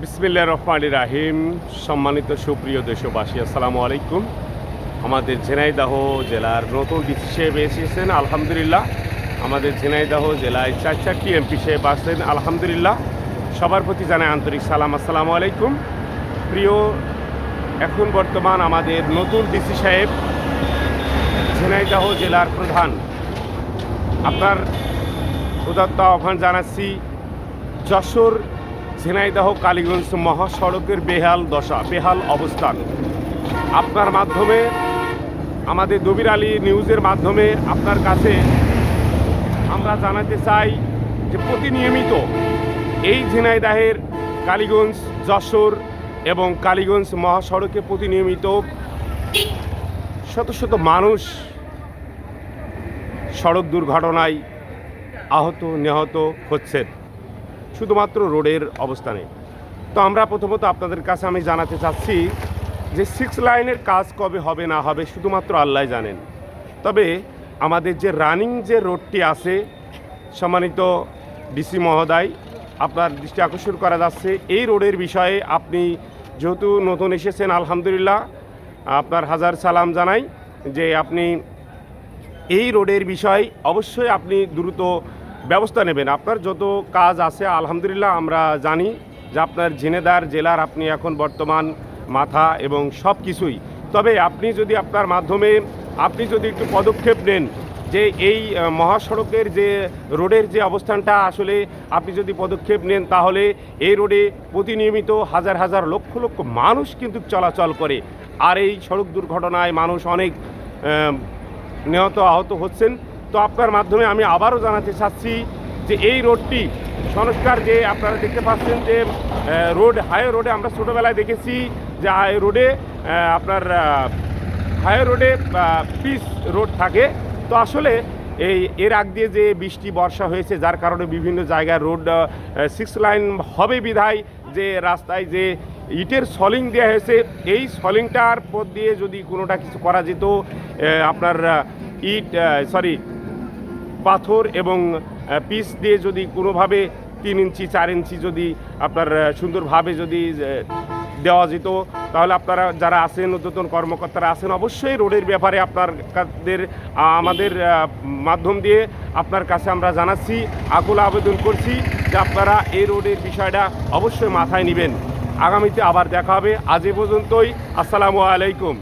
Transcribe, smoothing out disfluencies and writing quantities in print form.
বিসমিল্লাহির রহমানির রহিম। সম্মানিত সুপ্রিয় দেশবাসী, আসসালামু আলাইকুম। আমাদের ঝিনাইদহ জেলার নতুন ডিসি সাহেব এসেছেন, আলহামদুলিল্লাহ। আমাদের ঝিনাইদহ জেলায় 4টি এমপি সাহেব আসছেন, আলহামদুলিল্লাহ। সবার প্রতি জানাই আন্তরিক সালাম, আসসালামু আলাইকুম। প্রিয়, এখন বর্তমান আমাদের নতুন ডিসি সাহেব ঝিনাইদহ জেলার প্রধান। আপনার উদাত্ত আহ্বান জানাচ্ছি, যশোর ঝিনাইদহ কালীগঞ্জ মহাসড়কের বেহাল অবস্থান। আপনার মাধ্যমে, আমাদের দবির আলী নিউজের মাধ্যমে আপনার কাছে আমরা জানাতে চাই যে প্রতিনিয়মিত এই ঝিনাইদহের কালীগঞ্জ, যশোর এবং কালীগঞ্জ মহাসড়কে প্রতিনিয়মিত শত শত মানুষ সড়ক দুর্ঘটনায় আহত নিহত হচ্ছেন শুধুমাত্র রোডের অবস্থানে। তো আমরা প্রথমত আপনাদের কাছে আমি জানাতে চাচ্ছি যে 6 লাইনের কাজ কবে হবে না হবে শুধুমাত্র আল্লাহ জানেন। তবে আমাদের যে রানিং যে রোডটি আছে, সম্মানিত ডিসি মহোদয়, আপনার দৃষ্টি আকর্ষণ করা যাচ্ছে এই রোডের বিষয়ে। আপনি যেহেতু নতুন এসেছেন, আলহামদুলিল্লাহ, আপনার হাজার সালাম জানাই যে আপনি এই রোডের বিষয় অবশ্যই আপনি দ্রুত ব্যবস্থা নেবেন। আপনার যত কাজ আছে আলহামদুলিল্লাহ আমরা জানি যে আপনার ঝিনাইদহ জেলার আপনি এখন বর্তমান মাথা এবং সব কিছুই। তবে আপনি যদি আপনার মাধ্যমে আপনি যদি একটু পদক্ষেপ নেন যে এই মহাসড়কের যে রোডের যে অবস্থানটা আসলে আপনি যদি পদক্ষেপ নেন, তাহলে এই রোডে প্রতিনিয়মিত হাজার হাজার লক্ষ লক্ষ মানুষ কিন্তু চলাচল করে। আর এই সড়ক দুর্ঘটনায় মানুষ অনেক নিহত আহত হচ্ছেন। তো আপনার মাধ্যমে আমি আবারও জানাতে চাচ্ছি যে এই রোডটি সংস্কার, যে আপনারা দেখতে পাচ্ছেন যে হাইওয়ে রোডে আমরা ছোটোবেলায় দেখেছি যে হাইওয়ে রোডে আপনার হাইওয়ে রোডে পিচ রোড থাকে। তো আসলে এর আগ দিয়ে যে বৃষ্টি বর্ষা হয়েছে, যার কারণে বিভিন্ন জায়গায় রোড 6 লাইন হবে বিধায় যে রাস্তায় যে ইটের সলিং দেওয়া হয়েছে, এই সলিংটার পথ দিয়ে যদি কোনোটা কিছু করা যেত, আপনার পাথর এবং পিচ দিয়ে যদি কোনোভাবে 3 ইঞ্চি 4 ইঞ্চি যদি আপনার সুন্দরভাবে যদি দেওয়া যেত, তাহলে আপনারা যারা আছেন, নতুন কর্মকর্তারা আছেন, অবশ্যই রোডের ব্যাপারে আমাদের মাধ্যম দিয়ে আপনার কাছে আমরা জানাচ্ছি, আকুল আবেদন করছি যে আপনারা এই রোডের বিষয়টা অবশ্যই মাথায় নেবেন। আগামীতে আবার দেখা হবে। আজ এ পর্যন্তই। আসসালামু আলাইকুম।